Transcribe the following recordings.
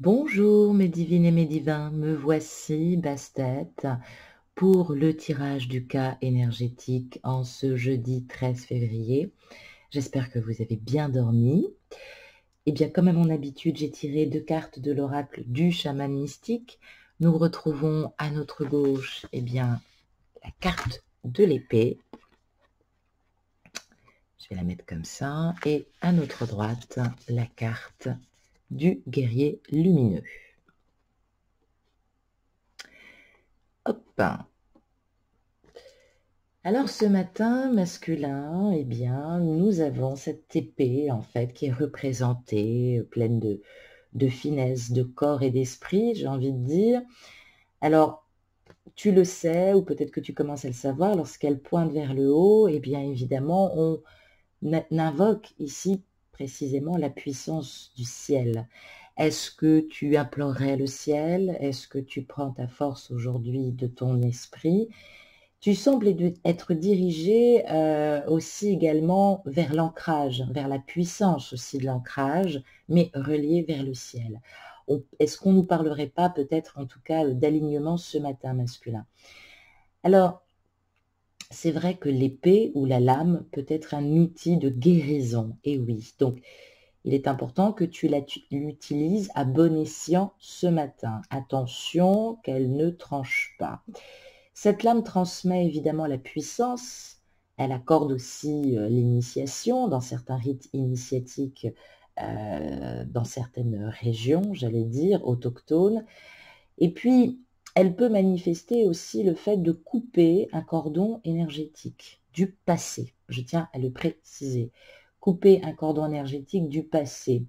Bonjour mes divines et mes divins, me voici Bastet pour le tirage du cas énergétique en ce jeudi 13 février. J'espère que vous avez bien dormi. Eh bien, comme à mon habitude, j'ai tiré 2 cartes de l'oracle du chaman mystique. Nous retrouvons à notre gauche, eh bien, la carte de l'épée. Je vais la mettre comme ça. Et à notre droite, la carte du guerrier lumineux. Hop! Alors ce matin, masculin, eh bien, nous avons cette épée, en fait, qui est représentée, pleine de finesse, de corps et d'esprit, j'ai envie de dire. Alors, tu le sais, ou peut-être que tu commences à le savoir, lorsqu'elle pointe vers le haut, eh bien, évidemment, on invoque ici précisément la puissance du ciel. Est-ce que tu implorerais le ciel? Est-ce que tu prends ta force aujourd'hui de ton esprit? Tu sembles être dirigé aussi également vers l'ancrage, vers la puissance aussi de l'ancrage, mais relié vers le ciel. Est-ce qu'on ne nous parlerait pas peut-être en tout cas d'alignement ce matin masculin? Alors, c'est vrai que l'épée ou la lame peut être un outil de guérison, et oui, donc il est important que tu l'utilises à bon escient ce matin. Attention qu'elle ne tranche pas. Cette lame transmet évidemment la puissance, elle accorde aussi l'initiation dans certains rites initiatiques, dans certaines régions, j'allais dire, autochtones. Et puis, elle peut manifester aussi le fait de couper un cordon énergétique du passé. Je tiens à le préciser. Couper un cordon énergétique du passé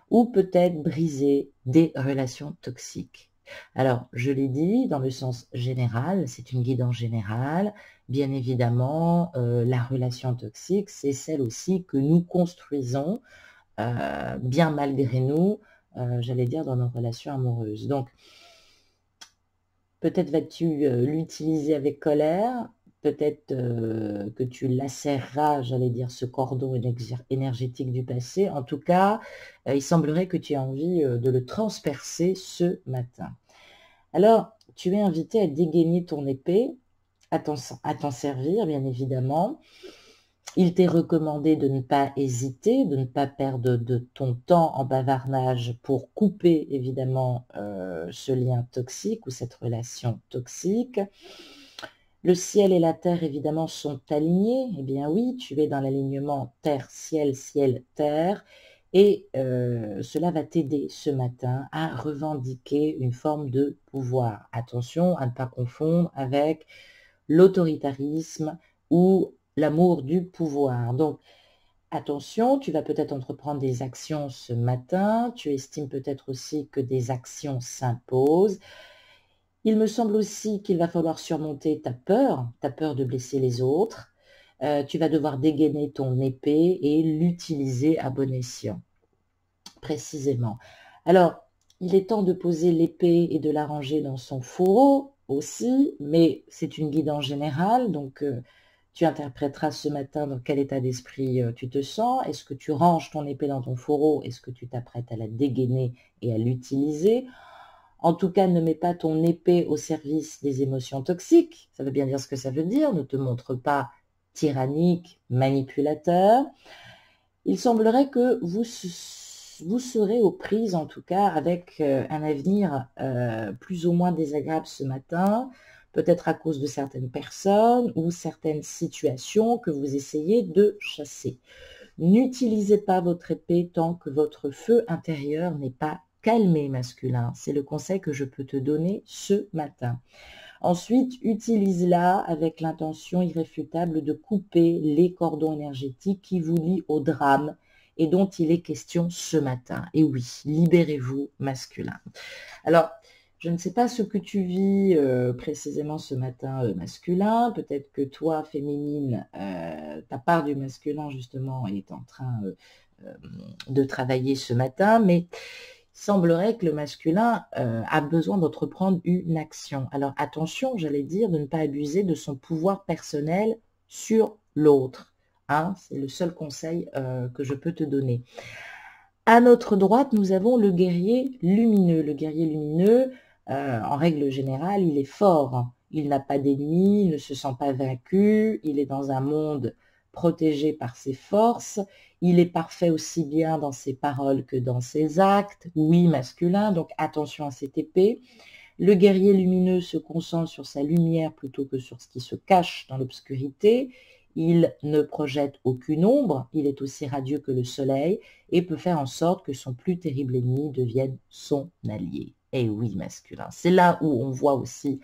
ou peut-être briser des relations toxiques. Alors, je l'ai dit, dans le sens général, c'est une guidance générale. Bien évidemment, la relation toxique, c'est celle aussi que nous construisons, bien malgré nous, j'allais dire, dans nos relations amoureuses. Donc, peut-être vas-tu l'utiliser avec colère, peut-être que tu lacéreras, j'allais dire, ce cordon énergétique du passé. En tout cas, il semblerait que tu aies envie de le transpercer ce matin. Alors, tu es invité à dégainer ton épée, à t'en servir, bien évidemment. Il t'est recommandé de ne pas hésiter, de ne pas perdre de ton temps en bavardage pour couper, évidemment, ce lien toxique ou cette relation toxique. Le ciel et la terre, évidemment, sont alignés. Eh bien oui, tu es dans l'alignement terre-ciel, ciel-terre. Et cela va t'aider ce matin à revendiquer une forme de pouvoir. Attention à ne pas confondre avec l'autoritarisme ou l'amour du pouvoir. Donc, attention, tu vas peut-être entreprendre des actions ce matin. Tu estimes peut-être aussi que des actions s'imposent. Il me semble aussi qu'il va falloir surmonter ta peur de blesser les autres. Tu vas devoir dégainer ton épée et l'utiliser à bon escient, précisément. Alors, il est temps de poser l'épée et de la ranger dans son fourreau aussi, mais c'est une guidance générale, donc tu interpréteras ce matin dans quel état d'esprit tu te sens. Est-ce que tu ranges ton épée dans ton fourreau? Est-ce que tu t'apprêtes à la dégainer et à l'utiliser? En tout cas, ne mets pas ton épée au service des émotions toxiques. Ça veut bien dire ce que ça veut dire. Ne te montre pas tyrannique, manipulateur. Il semblerait que vous serez aux prises, en tout cas, avec un avenir plus ou moins désagréable ce matin, peut-être à cause de certaines personnes ou certaines situations que vous essayez de chasser. N'utilisez pas votre épée tant que votre feu intérieur n'est pas calmé, masculin. C'est le conseil que je peux te donner ce matin. Ensuite, utilise-la avec l'intention irréfutable de couper les cordons énergétiques qui vous lient au drame et dont il est question ce matin. Et oui, libérez-vous, masculin. Alors, je ne sais pas ce que tu vis précisément ce matin masculin. Peut-être que toi, féminine, ta part du masculin, justement, est en train de travailler ce matin, mais il semblerait que le masculin a besoin d'entreprendre une action. Alors attention, j'allais dire, de ne pas abuser de son pouvoir personnel sur l'autre. Hein, c'est le seul conseil que je peux te donner. À notre droite, nous avons le guerrier lumineux. Le guerrier lumineux, en règle générale, il est fort. Il n'a pas d'ennemis, il ne se sent pas vaincu, il est dans un monde protégé par ses forces. Il est parfait aussi bien dans ses paroles que dans ses actes. Oui, masculin, donc attention à cette épée. Le guerrier lumineux se concentre sur sa lumière plutôt que sur ce qui se cache dans l'obscurité. Il ne projette aucune ombre, il est aussi radieux que le soleil et peut faire en sorte que son plus terrible ennemi devienne son allié. Et oui, masculin, c'est là où on voit aussi,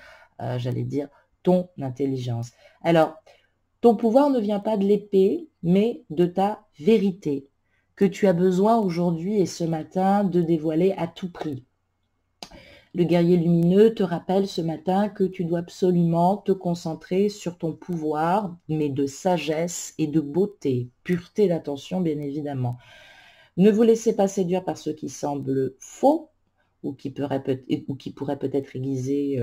j'allais dire, ton intelligence. Alors, ton pouvoir ne vient pas de l'épée, mais de ta vérité, que tu as besoin aujourd'hui et ce matin de dévoiler à tout prix. Le guerrier lumineux te rappelle ce matin que tu dois absolument te concentrer sur ton pouvoir, mais de sagesse et de beauté, pureté d'attention bien évidemment. Ne vous laissez pas séduire par ce qui semble faux ou qui pourrait peut-être aiguiser,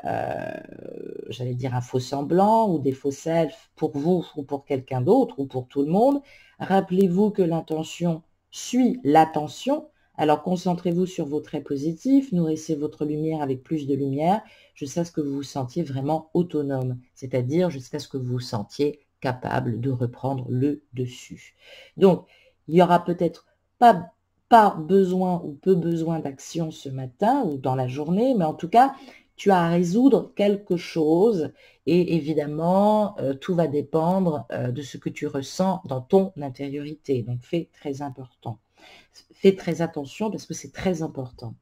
j'allais dire, un faux semblant ou des faux selfs pour vous ou pour quelqu'un d'autre ou pour tout le monde. Rappelez-vous que l'intention suit l'attention. Alors concentrez-vous sur vos traits positifs, nourrissez votre lumière avec plus de lumière jusqu'à ce que vous vous sentiez vraiment autonome, c'est-à-dire jusqu'à ce que vous vous sentiez capable de reprendre le dessus. Donc, il y aura peut-être pas besoin ou peu besoin d'action ce matin ou dans la journée, mais en tout cas, tu as à résoudre quelque chose et évidemment, tout va dépendre de ce que tu ressens dans ton intériorité. Donc, fais très important. Fais très attention parce que c'est très important.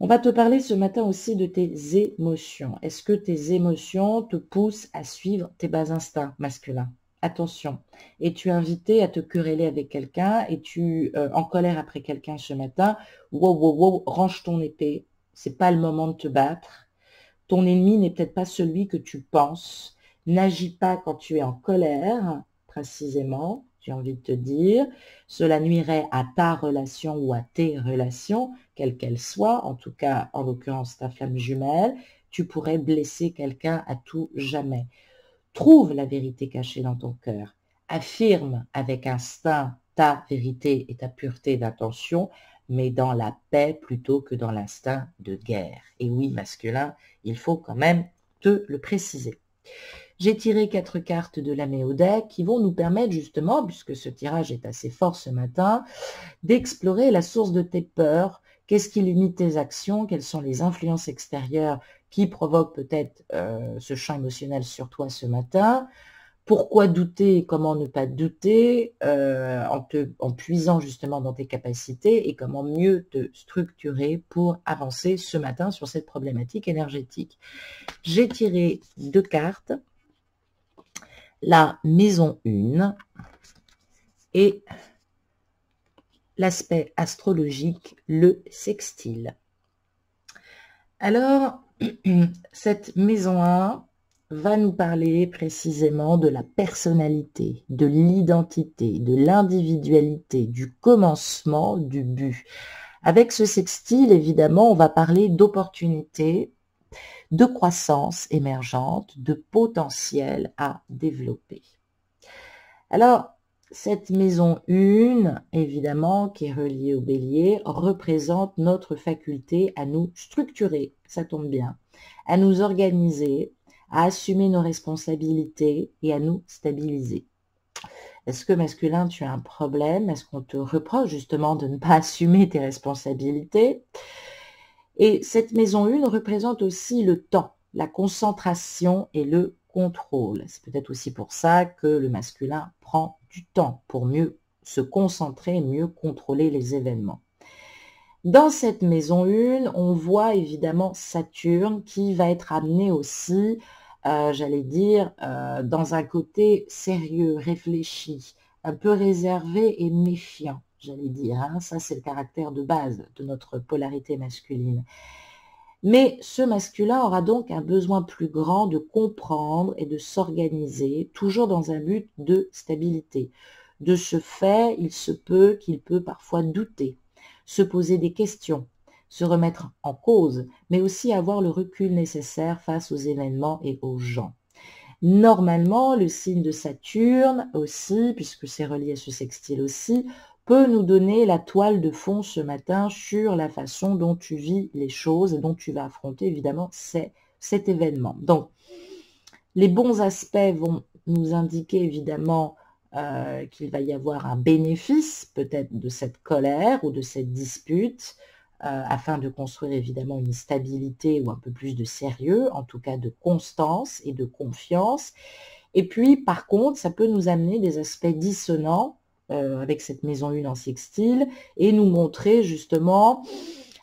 On va te parler ce matin aussi de tes émotions. Est-ce que tes émotions te poussent à suivre tes bas instincts masculins? Attention. Es-tu invité à te quereller avec quelqu'un? Es-tu en colère après quelqu'un ce matin? Wow, wow, wow, range ton épée. C'est pas le moment de te battre. Ton ennemi n'est peut-être pas celui que tu penses. N'agis pas quand tu es en colère, précisément, j'ai envie de te dire. Cela nuirait à ta relation ou à tes relations, quelles qu'elles soient, en tout cas, en l'occurrence, ta flamme jumelle. Tu pourrais blesser quelqu'un à tout jamais. Trouve la vérité cachée dans ton cœur. Affirme avec instinct ta vérité et ta pureté d'intention, mais dans la paix plutôt que dans l'instinct de guerre. Et oui, masculin, il faut quand même te le préciser. J'ai tiré 4 cartes de la Méodec qui vont nous permettre justement, puisque ce tirage est assez fort ce matin, d'explorer la source de tes peurs. Qu'est-ce qui limite tes actions? Quelles sont les influences extérieures qui provoquent peut-être ce champ émotionnel sur toi ce matin? Pourquoi douter et comment ne pas douter en puisant justement dans tes capacités et comment mieux te structurer pour avancer ce matin sur cette problématique énergétique. J'ai tiré 2 cartes, la maison 1 et l'aspect astrologique, le sextile. Alors, cette maison 1 va nous parler précisément de la personnalité, de l'identité, de l'individualité, du commencement, du but. Avec ce sextile, évidemment, on va parler d'opportunités, de croissance émergente, de potentiel à développer. Alors, cette maison 1, évidemment, qui est reliée au bélier, représente notre faculté à nous structurer, ça tombe bien, à nous organiser, à assumer nos responsabilités et à nous stabiliser. Est-ce que masculin, tu as un problème? Est-ce qu'on te reproche justement de ne pas assumer tes responsabilités? Et cette maison 1 représente aussi le temps, la concentration et le contrôle. C'est peut-être aussi pour ça que le masculin prend du temps pour mieux se concentrer, mieux contrôler les événements. Dans cette maison 1, on voit évidemment Saturne qui va être amené aussi, j'allais dire, dans un côté sérieux, réfléchi, un peu réservé et méfiant, j'allais dire. Hein. Ça, c'est le caractère de base de notre polarité masculine. Mais ce masculin aura donc un besoin plus grand de comprendre et de s'organiser, toujours dans un but de stabilité. De ce fait, il se peut qu'il peut parfois douter, se poser des questions, se remettre en cause, mais aussi avoir le recul nécessaire face aux événements et aux gens. Normalement, le signe de Saturne aussi, puisque c'est relié à ce sextile aussi, peut nous donner la toile de fond ce matin sur la façon dont tu vis les choses et dont tu vas affronter évidemment cet événement. Donc, les bons aspects vont nous indiquer évidemment qu'il va y avoir un bénéfice peut-être de cette colère ou de cette dispute afin de construire évidemment une stabilité ou un peu plus de sérieux, en tout cas de constance et de confiance. Et puis, par contre, ça peut nous amener des aspects dissonants avec cette maison 1 en sextile et nous montrer justement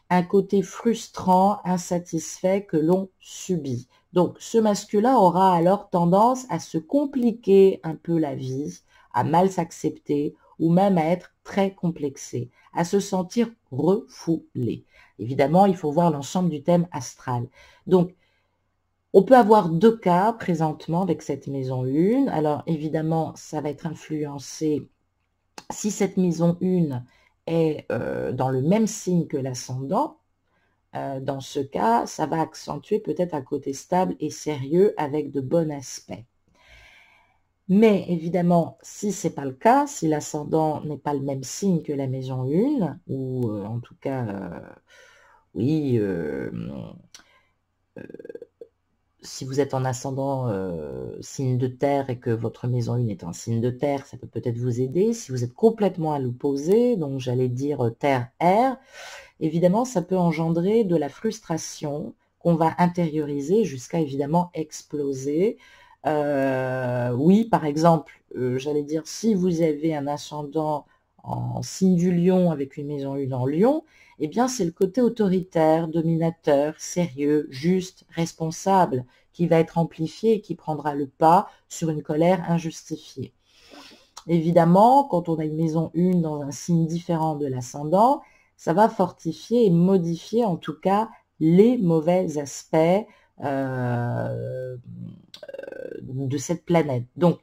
un côté frustrant, insatisfait que l'on subit. Donc, ce masculin aura alors tendance à se compliquer un peu la vie, à mal s'accepter ou même à être très complexé, à se sentir refoulé. Évidemment, il faut voir l'ensemble du thème astral. Donc, on peut avoir deux cas présentement avec cette maison 1. Alors, évidemment, ça va être influencé si cette maison 1 est dans le même signe que l'ascendant. Dans ce cas, ça va accentuer peut-être un côté stable et sérieux avec de bons aspects. Mais évidemment, si ce n'est pas le cas, si l'ascendant n'est pas le même signe que la maison 1, ou en tout cas, oui, si vous êtes en ascendant signe de terre et que votre maison 1 est un signe de terre, ça peut peut-être vous aider. Si vous êtes complètement à l'opposé, donc j'allais dire terre-air, évidemment, ça peut engendrer de la frustration qu'on va intérioriser jusqu'à évidemment exploser. Oui, par exemple, j'allais dire, si vous avez un ascendant en signe du lion avec une maison 1 en lion, eh bien, c'est le côté autoritaire, dominateur, sérieux, juste, responsable, qui va être amplifié et qui prendra le pas sur une colère injustifiée. Évidemment, quand on a une maison 1 dans un signe différent de l'ascendant, ça va fortifier et modifier en tout cas les mauvais aspects de cette planète. Donc,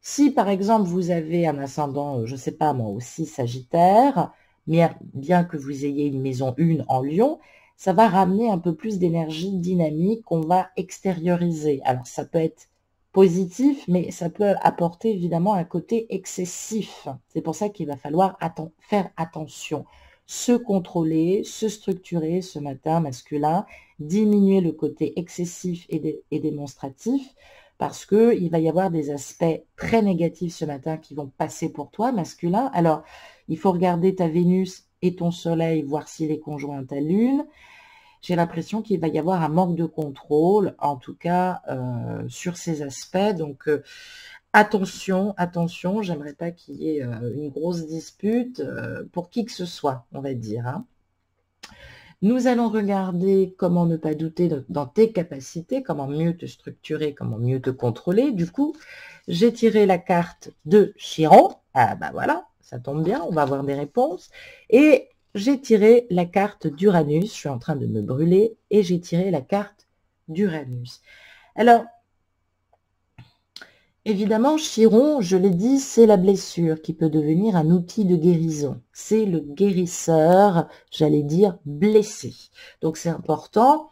si par exemple vous avez un ascendant, je ne sais pas moi aussi Sagittaire, bien que vous ayez une maison 1 en Lion, ça va ramener un peu plus d'énergie dynamique qu'on va extérioriser. Alors ça peut être positif, mais ça peut apporter évidemment un côté excessif. C'est pour ça qu'il va falloir faire attention. Se contrôler, se structurer ce matin masculin, diminuer le côté excessif et démonstratif, parce qu'il va y avoir des aspects très négatifs ce matin qui vont passer pour toi, masculin. Alors, il faut regarder ta Vénus et ton Soleil, voir s'il est conjoint à ta Lune. J'ai l'impression qu'il va y avoir un manque de contrôle, en tout cas, sur ces aspects. Donc, attention, attention, j'aimerais pas qu'il y ait une grosse dispute pour qui que ce soit, on va dire, hein. Nous allons regarder comment ne pas douter dans tes capacités, comment mieux te structurer, comment mieux te contrôler. Du coup, j'ai tiré la carte de Chiron. Ah bah voilà, ça tombe bien, on va avoir des réponses. Et j'ai tiré la carte d'Uranus. Je suis en train de me brûler et j'ai tiré la carte d'Uranus. Alors, évidemment, Chiron, je l'ai dit, c'est la blessure qui peut devenir un outil de guérison. C'est le guérisseur, j'allais dire, blessé. Donc c'est important,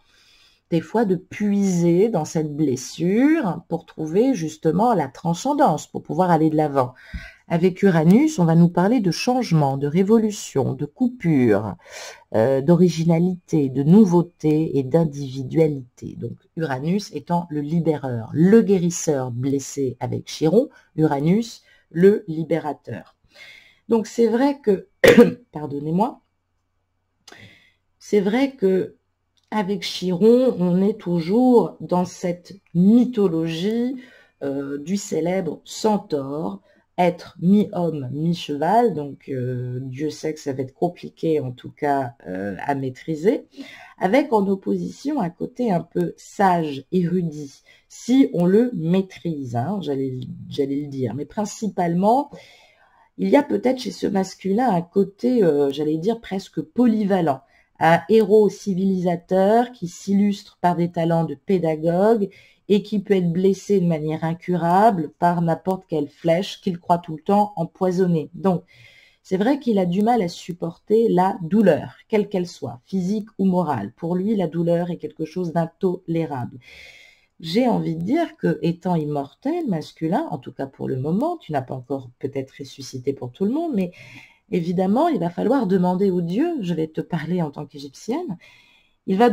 des fois, de puiser dans cette blessure pour trouver justement la transcendance, pour pouvoir aller de l'avant. Avec Uranus, on va nous parler de changement, de révolution, de coupure, d'originalité, de nouveauté et d'individualité. Donc Uranus étant le libéreur, le guérisseur blessé avec Chiron, Uranus le libérateur. Donc c'est vrai que, pardonnez-moi, c'est vrai que avec Chiron, on est toujours dans cette mythologie du célèbre centaure, être mi-homme, mi-cheval, donc Dieu sait que ça va être compliqué en tout cas à maîtriser, avec en opposition un côté un peu sage, érudit, si on le maîtrise, hein, j'allais le dire, mais principalement, il y a peut-être chez ce masculin un côté, j'allais dire, presque polyvalent, un héros civilisateur qui s'illustre par des talents de pédagogue et qui peut être blessé de manière incurable par n'importe quelle flèche qu'il croit tout le temps empoisonnée. Donc, c'est vrai qu'il a du mal à supporter la douleur, quelle qu'elle soit, physique ou morale. Pour lui, la douleur est quelque chose d'intolérable. J'ai envie de dire que, étant immortel, masculin, en tout cas pour le moment, tu n'as pas encore peut-être ressuscité pour tout le monde, mais évidemment, il va falloir demander aux dieux, je vais te parler en tant qu'égyptienne, il va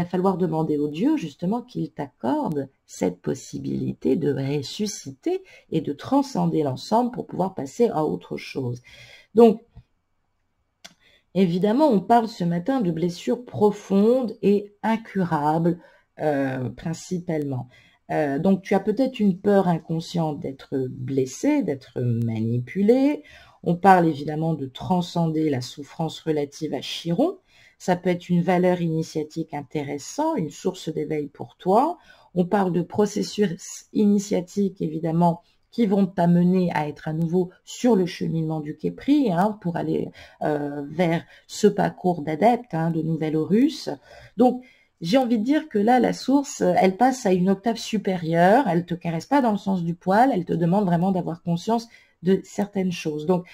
falloir demander aux dieux justement qu'ils t'accordent cette possibilité de ressusciter et de transcender l'ensemble pour pouvoir passer à autre chose. Donc, évidemment, on parle ce matin de blessures profondes et incurables, principalement. Donc, tu as peut-être une peur inconsciente d'être blessé, d'être manipulé. On parle évidemment de transcender la souffrance relative à Chiron. Ça peut être une valeur initiatique intéressante, une source d'éveil pour toi. On parle de processus initiatiques, évidemment, qui vont t'amener à être à nouveau sur le cheminement du Képri, hein, pour aller vers ce parcours d'adepte, hein, de nouvel Horus. Donc, j'ai envie de dire que là, la source, elle passe à une octave supérieure, elle te caresse pas dans le sens du poil, elle te demande vraiment d'avoir conscience de certaines choses. Donc,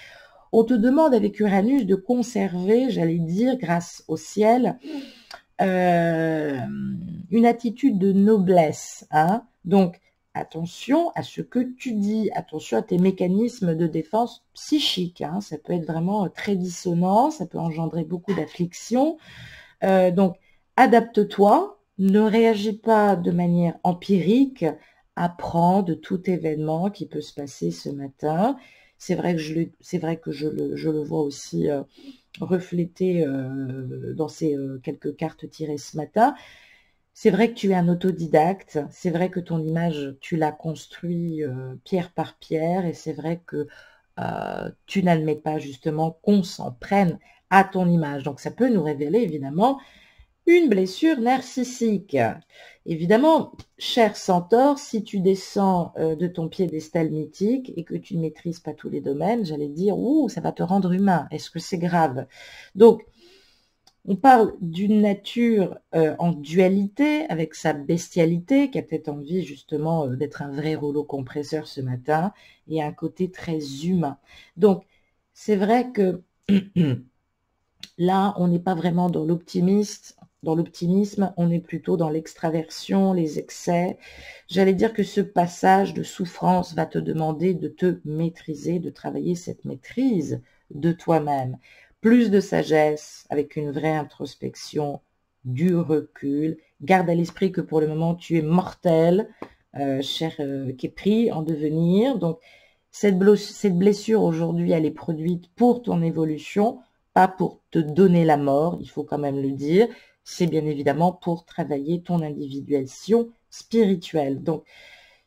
on te demande avec Uranus de conserver, j'allais dire, grâce au ciel, une attitude de noblesse, hein. Donc, attention à ce que tu dis, attention à tes mécanismes de défense psychique, hein. Ça peut être vraiment très dissonant, ça peut engendrer beaucoup d'affliction. Donc, adapte-toi, ne réagis pas de manière empirique, apprends de tout événement qui peut se passer ce matin. C'est vrai que je le vois aussi reflété dans ces quelques cartes tirées ce matin. C'est vrai que tu es un autodidacte, c'est vrai que ton image, tu l'as construit pierre par pierre, et c'est vrai que tu n'admets pas justement qu'on s'en prenne à ton image. Donc ça peut nous révéler évidemment une blessure narcissique. Évidemment, cher centaure, si tu descends de ton piédestal mythique et que tu ne maîtrises pas tous les domaines, j'allais dire, ouh, ça va te rendre humain. Est-ce que c'est grave? Donc, on parle d'une nature en dualité, avec sa bestialité, qui a peut-être envie justement d'être un vrai rouleau compresseur ce matin, et un côté très humain. Donc, c'est vrai que là, on n'est pas vraiment dans l'optimisme, on est plutôt dans l'extraversion, les excès. J'allais dire que ce passage de souffrance va te demander de te maîtriser, de travailler cette maîtrise de toi-même. Plus de sagesse, avec une vraie introspection, du recul. Garde à l'esprit que pour le moment, tu es mortel, cher Képri, en devenir. Donc, cette blessure aujourd'hui, elle est produite pour ton évolution, pas pour te donner la mort, il faut quand même le dire. C'est bien évidemment pour travailler ton individuation spirituelle. Donc,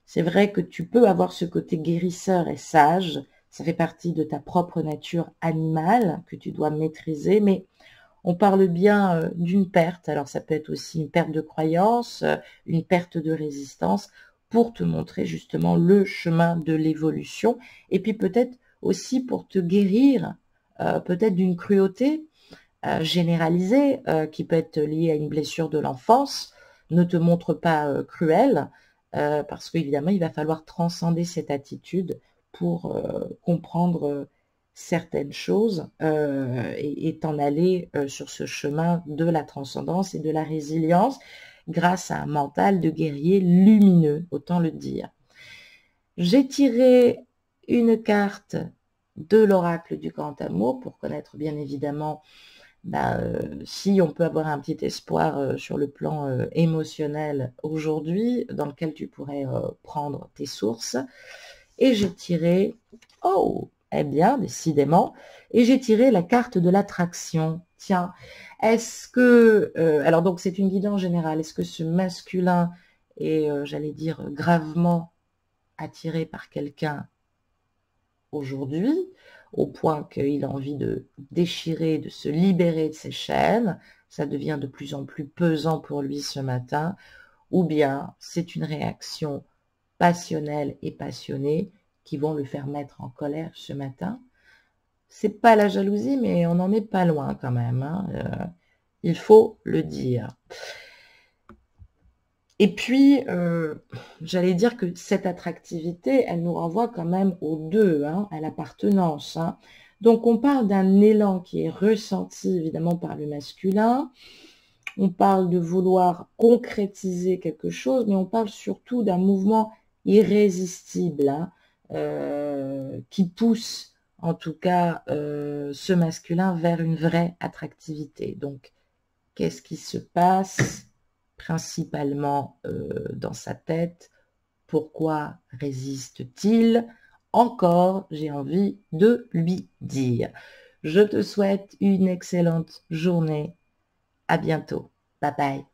c'est vrai que tu peux avoir ce côté guérisseur et sage, ça fait partie de ta propre nature animale que tu dois maîtriser, mais on parle bien d'une perte. Alors, ça peut être aussi une perte de croyance, une perte de résistance, pour te montrer justement le chemin de l'évolution, et puis peut-être aussi pour te guérir peut-être d'une cruauté généralisée qui peut être liée à une blessure de l'enfance. Ne te montre pas cruel, parce qu'évidemment, il va falloir transcender cette attitude pour comprendre certaines choses et t'en aller sur ce chemin de la transcendance et de la résilience grâce à un mental de guerrier lumineux, autant le dire. J'ai tiré une carte de l'oracle du grand amour pour connaître bien évidemment si on peut avoir un petit espoir sur le plan émotionnel aujourd'hui dans lequel tu pourrais prendre tes sources. Et j'ai tiré, oh, eh bien, décidément, et j'ai tiré la carte de l'attraction. Tiens, est-ce que, alors donc c'est une guidance générale, est-ce que ce masculin est, j'allais dire, gravement attiré par quelqu'un aujourd'hui, au point qu'il a envie de déchirer, de se libérer de ses chaînes, ça devient de plus en plus pesant pour lui ce matin, ou bien c'est une réaction passionnelle et passionnée qui vont le faire mettre en colère ce matin. C'est pas la jalousie, mais on n'en est pas loin quand même, hein. Il faut le dire. Et puis, j'allais dire que cette attractivité, elle nous renvoie quand même aux deux, hein, à l'appartenance, hein. Donc, on parle d'un élan qui est ressenti évidemment par le masculin. On parle de vouloir concrétiser quelque chose, mais on parle surtout d'un mouvement irrésistible, hein, qui pousse en tout cas, ce masculin vers une vraie attractivité. Donc, qu'est-ce qui se passe principalement dans sa tête? Pourquoi résiste-t-il encore? J'ai envie de lui dire. Je te souhaite une excellente journée. À bientôt. Bye bye.